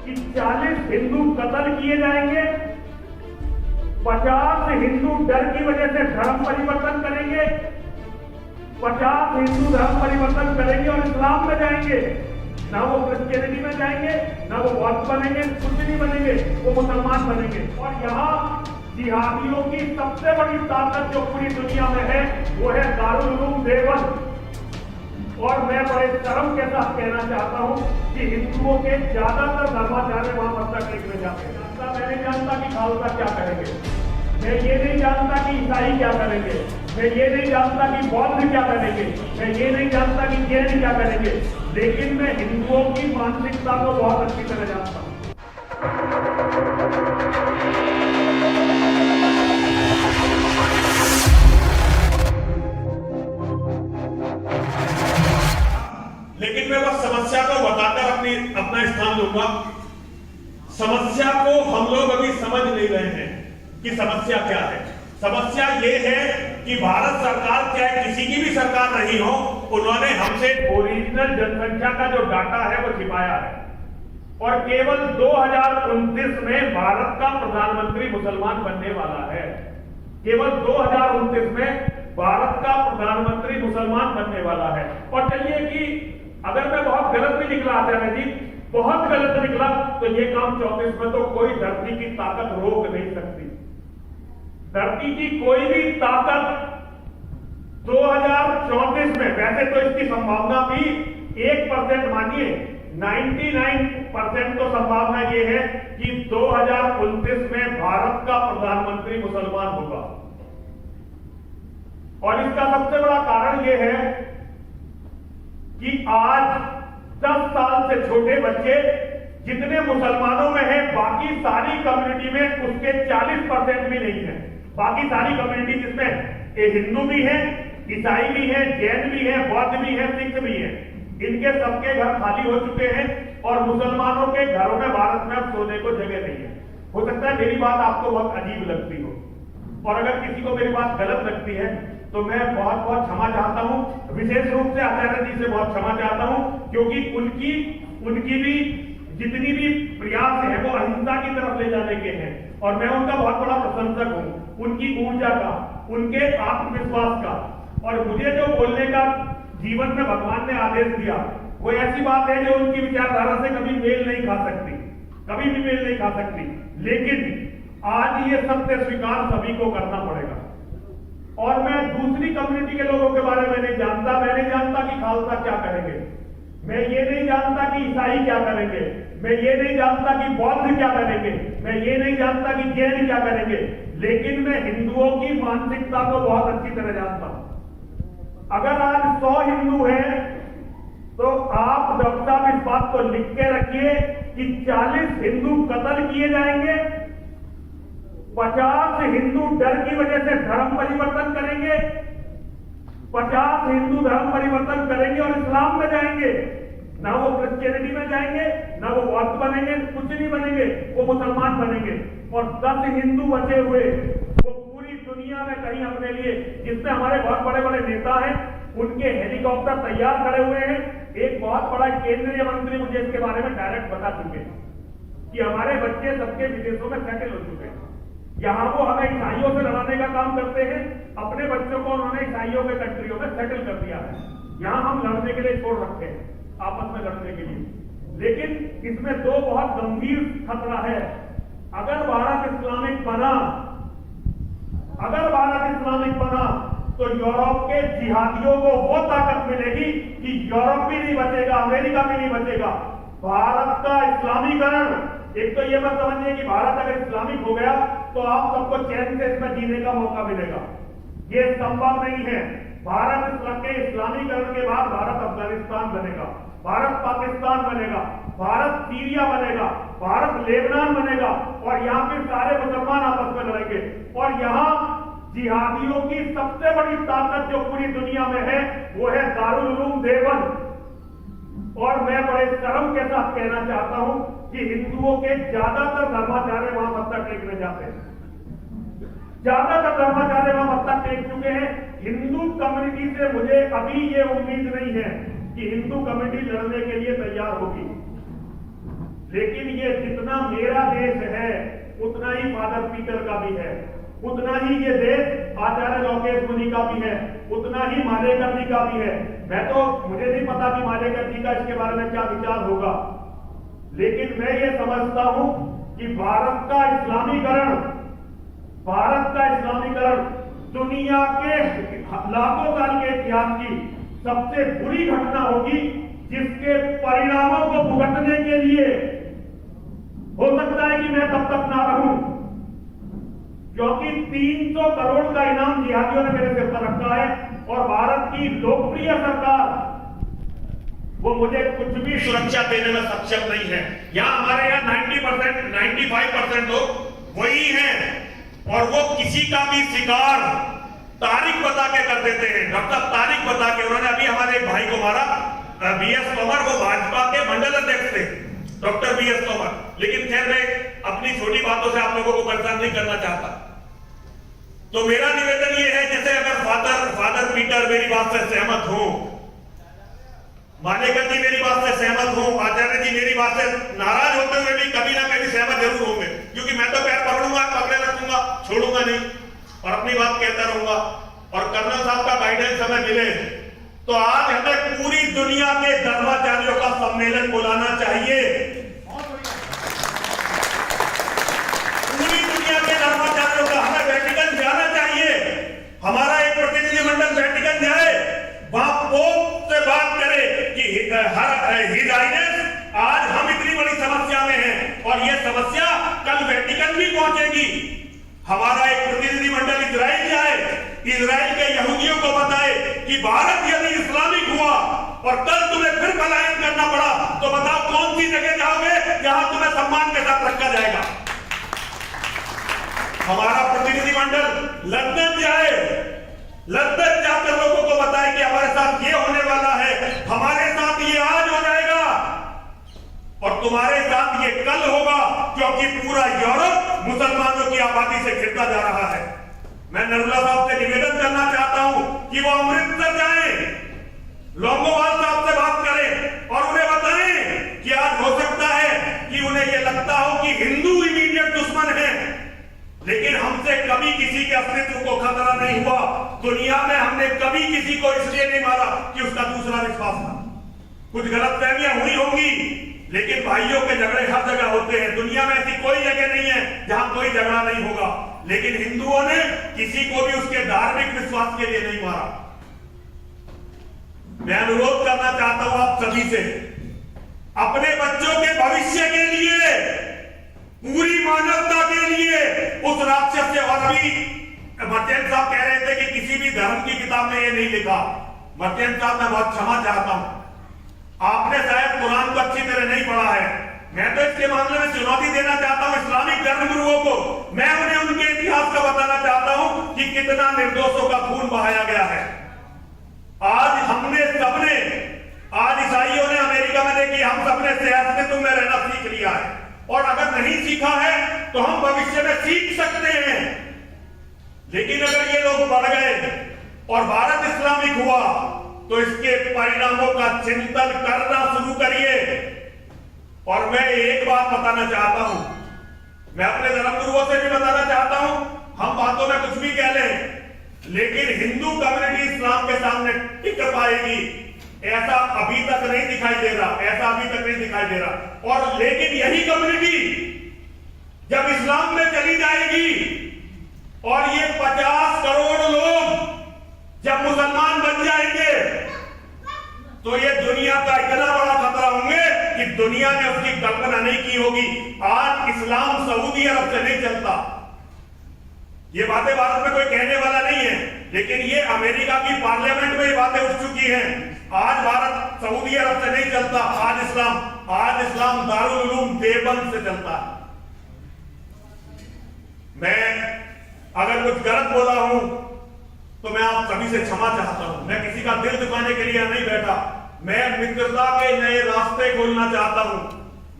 कि 40 हिंदू कत्ल किए जाएंगे, 50 हिंदू डर की वजह से धर्म परिवर्तन करेंगे, 50 हिंदू धर्म परिवर्तन करेंगे और इस्लाम में जाएंगे। ना वो क्रिश्चियनिटी में जाएंगे, ना वो बौद्ध बनेंगे, कुछ नहीं बनेंगे, वो मुसलमान बनेंगे। और यहाँ जिहादियों की सबसे बड़ी ताकत जो पूरी दुनिया में है वो है दारुल उलूम देवबंद। और मैं बड़े शर्म के साथ कहना चाहता हूँ कि हिंदुओं के ज्यादातर धर्माचार्य वहां मत्था टेकने जाते हैं। मैं नहीं जानता कि खालसा क्या करेंगे, मैं ये नहीं जानता कि ईसाई क्या करेंगे, मैं ये नहीं जानता कि बौद्ध क्या करेंगे, मैं ये नहीं जानता कि जैन क्या करेंगे, लेकिन मैं हिंदुओं की मानसिकता को बहुत अच्छी तरह जानता हूँ। लेकिन मैं बस समस्या को बताकर अपना स्थान लूंगा। समस्या को हम लोग अभी समझ नहीं रहे हैं कि समस्या क्या है। समस्या ये है कि भारत सरकार, चाहे किसी की भी सरकार रही हो, उन्होंने हमसे ओरिजिनल जनसंख्या का जो डाटा है वो छिपाया है। और केवल 2029 में भारत का प्रधानमंत्री मुसलमान बनने वाला है। केवल 2029 में भारत का प्रधानमंत्री मुसलमान बनने वाला है। और चलिए कि अगर मैं बहुत गलत भी निकला आचार्य जी, बहुत गलत निकला, तो ये काम 34 में तो कोई धरती की ताकत रोक नहीं सकती। धरती की कोई भी ताकत 2034 में, वैसे तो इसकी संभावना भी 1% मानिए, 99% तो संभावना ये है कि 2029 में भारत का प्रधानमंत्री मुसलमान होगा। और इसका सबसे बड़ा कारण यह है कि आज 10 साल से छोटे बच्चे जितने मुसलमानों में हैं, बाकी सारी कम्युनिटी में उसके 40% भी नहीं है। बाकी सारी कम्युनिटी जिसमें हिंदू भी हैं, ईसाई भी हैं, जैन भी हैं, बौद्ध भी हैं, सिख भी हैं, इनके सबके घर खाली हो चुके हैं और मुसलमानों के घरों में भारत में अब सोने को जगह नहीं है। हो सकता है मेरी बात आपको बहुत अजीब लगती हो, और अगर किसी को मेरी बात गलत लगती है तो मैं बहुत बहुत क्षमा चाहता हूं। विशेष रूप से आचार्य जी से बहुत क्षमा चाहता हूं, क्योंकि उनकी भी जितनी भी प्रयास है वो अहिंसा की तरफ ले जाने के हैं, और मैं उनका बहुत बड़ा प्रशंसक हूं, उनकी ऊर्जा का, उनके आत्मविश्वास का। और मुझे जो बोलने का जीवन में भगवान ने आदेश दिया वो ऐसी बात है जो उनकी विचारधारा से कभी मेल नहीं खा सकती, कभी भी मेल नहीं खा सकती। लेकिन आज ये सत्य स्वीकार सभी को करना पड़ेगा। और मैं दूसरी कम्युनिटी के लोगों के बारे में नहीं जानता, मैं नहीं जानता कि खालसा क्या करेंगे, मैं ये नहीं जानता कि ईसाई क्या करेंगे, मैं ये नहीं जानता कि बौद्ध क्या करेंगे, मैं ये नहीं जानता कि जैन क्या करेंगे, लेकिन मैं हिंदुओं की मानसिकता को बहुत अच्छी तरह जानता हूं। अगर आज 100 हिंदू हैं तो आप डॉक्टर साहब इस बात को लिख के रखिए कि 40 हिंदू कत्ल किए जाएंगे, 50 हिंदू डर की वजह से धर्म परिवर्तन करेंगे, 50 हिंदू धर्म परिवर्तन करेंगे और इस्लाम में जाएंगे। ना वो क्रिश्चियनिटी में जाएंगे, ना वो बौद्ध बनेंगे, कुछ नहीं बनेंगे, वो मुसलमान बनेंगे। और 10 हिंदू बचे हुए वो पूरी दुनिया में कहीं अपने लिए, जिसमें हमारे बहुत बड़े बड़े नेता हैं, उनके हेलीकॉप्टर तैयार खड़े हुए हैं। एक बहुत बड़ा केंद्रीय मंत्री मुझे इसके बारे में डायरेक्ट बता चुके हैं कि हमारे बच्चे सबके विदेशों में सेटल हो चुके हैं। यहां वो हमें ईसाइयों से लड़ाने का काम करते हैं, अपने बच्चों को उन्होंने ईसाइयों के कंट्रियों में सेटल कर दिया है। यहां हम लड़ने के लिए छोड़ रखते हैं, आपस में लड़ने के लिए। लेकिन इसमें दो बहुत गंभीर खतरा है। अगर भारत इस्लामिक बना तो यूरोप के जिहादियों को वो ताकत मिलेगी कि यूरोप भी नहीं बचेगा, अमेरिका भी नहीं बचेगा। भारत का इस्लामीकरण, एक तो ये मत समझिए कि भारत अगर इस्लामिक हो गया तो आप सबको चैन से इसमें जीने का मौका मिलेगा, ये संभव नहीं है। भारत के इस्लामीकरण के बाद भारत अफगानिस्तान बनेगा, भारत पाकिस्तान बनेगा, भारत सीरिया बनेगा, भारत लेबनान बनेगा, और यहाँ पे सारे मुसलमान आपस में लड़ेंगे। और यहाँ जिहादियों की सबसे बड़ी ताकत जो पूरी दुनिया में है वो है दारुल उलूम देवबंद। और मैं बड़े शर्म के साथ कहना चाहता हूं कि हिंदुओं के ज्यादातर धर्माचार्य वहां मत्था टेकने जाते हैं, ज्यादातर धर्माचार्य वहां मत्था टेक चुके हैं। हिंदू कम्युनिटी से मुझे अभी ये उम्मीद नहीं है कि हिंदू कम्युनिटी लड़ने के लिए तैयार होगी, लेकिन ये जितना मेरा देश है उतना ही फादर पीटर का भी है, उतना ही ये देश आचार्य लोकेश मुनि का भी है, उतना ही मालेकर जी का भी है। मुझे नहीं पता कि मालेकर जी का इसके बारे में क्या विचार होगा, लेकिन मैं ये समझता हूं कि भारत का इस्लामीकरण दुनिया के लाखों साल के इतिहास की सबसे बुरी घटना होगी, जिसके परिणामों को भुगतने के लिए हो सकता है कि मैं तब तक ना रहूं, क्योंकि 300 करोड़ का इनाम जिहादियों ने मेरे सिर पर रखा है और भारत की लोकप्रिय सरकार वो मुझे कुछ भी सुरक्षा देने में सक्षम नहीं है। यहां हमारे यहाँ 90%, 95% लोग वही हैं और वो किसी का भी शिकार तारीख बता के कर देते हैं। डॉक्टर तारीख बता के उन्होंने अभी हमारे एक भाई को मारा, बीएस तोमर, वो भाजपा के मंडल अध्यक्ष थे, डॉक्टर बीएस तोमर। लेकिन खैर मैं अपनी छोटी बातों से आप लोगों को परेशान नहीं करना चाहता। तो मेरा निवेदन ये है, जैसे अगर फादर पीटर मेरी बात से सहमत हो, मालेकर जी मेरी बात से सहमत हो, आचार्य जी मेरी बात से नाराज होते हुए भी कभी ना कभी सहमत जरूर होंगे, क्योंकि मैं तो पैर पकड़ूंगा, पकड़े रखूंगा, छोड़ूंगा नहीं और अपनी बात कहता रहूंगा। और कर्नल साहब का गाइडेंस हमें मिले तो आज हमें पूरी दुनिया के धर्माचार्यों का सम्मेलन बुलाना चाहिए। पूरी दुनिया के धर्माचार्यों का हमें वेटिकन जाना चाहिए। हमारा एक प्रतिनिधिमंडल वेटिकन जाए, वहां पोप से बात करे कि हिज हाइनेस आज हम इतनी बड़ी समस्या में हैं और यह समस्या कल वेटिकन भी पहुंचेगी। हमारा एक प्रतिनिधिमंडल इजराइल जाए, इजराइल के यहूदियों को बताए कि भारत यदि इस्लामिक हुआ और कल तुम्हें फिर पलायन करना पड़ा तो बताओ कौन सी जगह जाओगे जहां तुम्हें सम्मान के साथ रखा जाएगा। हमारा प्रतिनिधिमंडल लंदन जाए, लंदन जाकर लोगों को बताए कि हमारे साथ ये होने वाला है, हमारे साथ ये आज हो जाएगा और तुम्हारे साथ ये कल होगा, क्योंकि पूरा यूरोप मुसलमानों की आबादी से घिरता जा रहा है। मैं नरूला साहब से निवेदन करना चाहता हूं कि वो अमृतसर जाएं, लोंगोवाल साहब से बात करें और उन्हें बताएं कि आज हो सकता है कि उन्हें यह लगता हो कि हिंदू इमीडिएट दुश्मन है, लेकिन हमसे कभी किसी के अस्तित्व को खतरा नहीं हुआ। दुनिया में हमने कभी किसी को इसलिए नहीं मारा कि उसका दूसरा विश्वास था। कुछ गलतफहमियां हुई होंगी, लेकिन भाइयों के झगड़े हर जगह होते हैं। दुनिया में ऐसी कोई जगह नहीं है जहां कोई झगड़ा नहीं होगा, लेकिन हिंदुओं ने किसी को भी उसके धार्मिक विश्वास के लिए नहीं मारा। मैं अनुरोध करना चाहता हूं आप सभी से, अपने बच्चों के भविष्य के लिए, पूरी मानवता के लिए उस राक्षस से, और अभी मर्चेंट साहब कह रहे थे कि किसी भी धर्म की किताब में ये नहीं लिखा। मर्चेंट साहब मैं बहुत क्षमा चाहता हूं, आपने शायद कुरान को अच्छी तरह नहीं पढ़ा है। मैं तो इसके मामले में चुनौती देना चाहता हूं इस्लामिक धर्मगुरुओं को। मैं उन्हें उनके इतिहास का बताना चाहता हूं कि कितना निर्दोषों का खून बहाया गया है। आज हमने सबने, आज ईसाइयों ने अमेरिका में देखिए, हम सबने सहअस्तित्व में रहना सीख लिया है, और अगर नहीं सीखा है तो हम भविष्य में सीख सकते हैं। लेकिन अगर ये लोग बढ़ गए और भारत इस्लामिक हुआ तो इसके परिणामों का चिंतन करना शुरू करिए। और मैं एक बात बताना चाहता हूं, मैं अपने धर्मगुरुओं से भी बताना चाहता हूं, हम बातों में कुछ भी कह लें, लेकिन हिंदू कम्युनिटी इस्लाम के सामने टिक पाएगी ऐसा अभी तक नहीं दिखाई दे रहा, ऐसा अभी तक नहीं दिखाई दे रहा। और लेकिन यही कम्युनिटी जब इस्लाम में चली जाएगी और ये 50 करोड़ लोग जब मुसलमान बन जाएंगे तो ये दुनिया का इतना बड़ा खतरा होंगे कि दुनिया ने उसकी कल्पना नहीं की होगी। आज इस्लाम सऊदी अरब से नहीं चलता, ये बातें भारत में कोई कहने वाला नहीं है, लेकिन ये अमेरिका की पार्लियामेंट में ये बातें उठ चुकी हैं। आज भारत सऊदी अरब से नहीं चलता, आज इस्लाम दारुल उलूम देवबंद से चलता है। मैं अगर कुछ गलत बोला हूं तो मैं आप सभी से क्षमा चाहता हूं। मैं किसी का दिल दुखाने के लिए नहीं बैठा, मैं मित्रता के नए रास्ते खोलना चाहता हूं।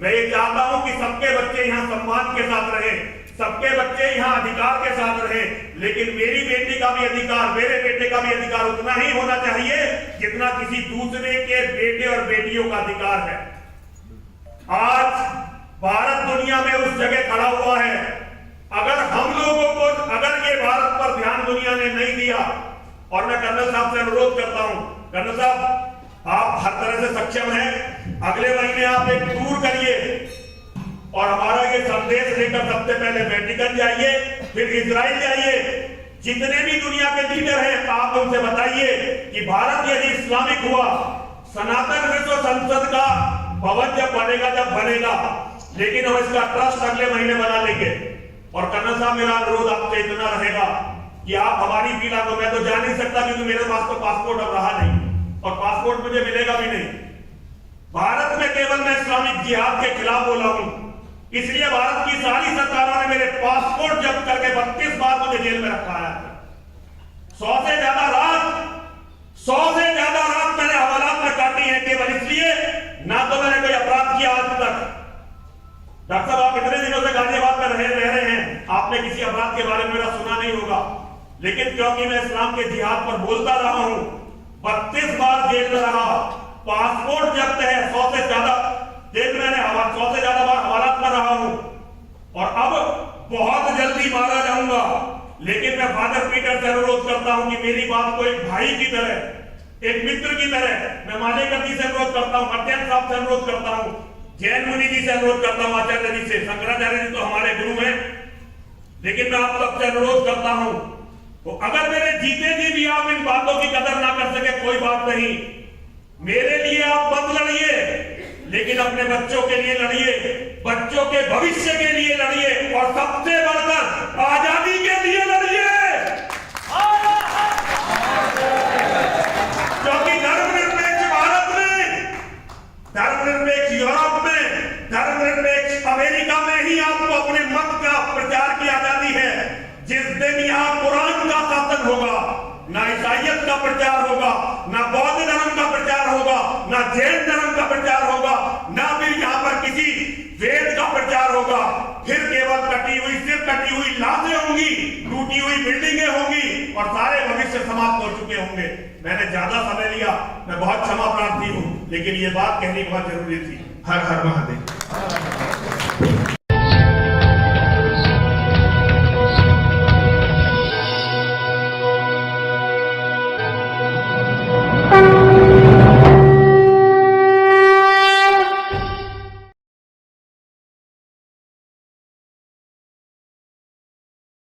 मैं ये चाहता हूं कि सबके बच्चे यहां सम्मान के साथ रहें, सबके बच्चे यहां अधिकार के साथ रहें, लेकिन मेरी बेटी का भी अधिकार, मेरे बेटे का भी अधिकार उतना ही होना चाहिए जितना किसी दूसरे के बेटे और बेटियों का अधिकार है। आज भारत दुनिया में उस जगह खड़ा हुआ है। अगर हम लोगों को, अगर ये भारत पर ध्यान दुनिया ने नहीं दिया, और मैं कर्नल साहब से अनुरोध करता हूं, कर्नल साहब आप हर तरह से सक्षम हैं, अगले महीने आप एक टूर करिए और हमारा ये संदेश लेकर सबसे पहले वेटिकन जाइए, फिर इजराइल जाइए। जितने भी दुनिया के लीडर हैं आप उनसे बताइए कि भारत यदि इस्लामिक हुआ, सनातन विश्व संसद का भवन जब बनेगा, लेकिन हम इसका ट्रस्ट अगले महीने बना लेंगे। और कर्नल साहब मेरा अनुरोध आपसे इतना रहेगा कि आप हमारी पीड़ा को, मैं तो जा नहीं सकता क्योंकि मेरे पास तो पासपोर्ट अब रहा नहीं और पासपोर्ट मुझे मिलेगा भी नहीं। भारत में केवल मैं इस्लामिक जिहाद के खिलाफ बोला हूं, इसलिए भारत की सारी सरकारों ने मेरे पासपोर्ट जब्त करके 32 बार मुझे जेल में रखा है। 100 से ज्यादा रात मैंने हवालात में काटी है, केवल इसलिए ना तो मैंने कोई अपराध किया आज तक। डॉक्टर साहब आप इतने दिनों से गाजियाबाद में रह रहे हैं, आपने किसी अपराध के बारे में मेरा सुना नहीं होगा, लेकिन क्योंकि मैं इस्लाम के जिहाद पर बोलता रहा हूं, 32 बार जेल में रहा, पासपोर्ट जब्त है, 100 से ज्यादा जेल मैंने 100 से ज्यादा बार हवालात में रहा हूं और अब बहुत जल्दी मारा जाऊंगा। लेकिन मैं फादर पीटर से अनुरोध करता हूं कि मेरी बात को एक भाई की तरह, एक मित्र की तरह, मैं मालेकर जी से अनुरोध करता हूं, मर्त्यन साहब से अनुरोध करता हूं, जैन मुनि जी से अनुरोध करता हूं, आचार्य जी से, शंकराचार्य जी तो हमारे गुरु हैं, लेकिन मैं आप सबसे अनुरोध करता हूं, तो अगर मेरे जीते जी भी आप इन बातों की कदर ना कर सके कोई बात नहीं, मेरे लिए आप मत लड़िए, लेकिन अपने बच्चों के लिए लड़िए, बच्चों के भविष्य के लिए लड़िए और सबसे बढ़कर आजादी के लिए लड़िए। क्योंकि धर्मनिरपेक्ष भारत में, धर्मनिरपेक्ष यूरोप में, धर्मनिरपेक्ष अमेरिका में ही आपको अपने मत का प्रचार की आजादी है। जिस दिन यहां कुरान का शासन होगा, ना ईसाइयत का प्रचार होगा, ना बौद्ध धर्म का प्रचार होगा, ना जैन धर्म का प्रचार होगा, ना फिर यहाँ पर किसी वेद का प्रचार होगा, फिर केवल सिर्फ कटी हुई लाशें होंगी, टूटी हुई बिल्डिंगें होंगी और सारे भविष्य समाप्त हो चुके होंगे। मैंने ज्यादा समय लिया, मैं बहुत क्षमा प्रार्थी हूँ, लेकिन ये बात कहनी बहुत जरूरी थी। हर हर महादेव।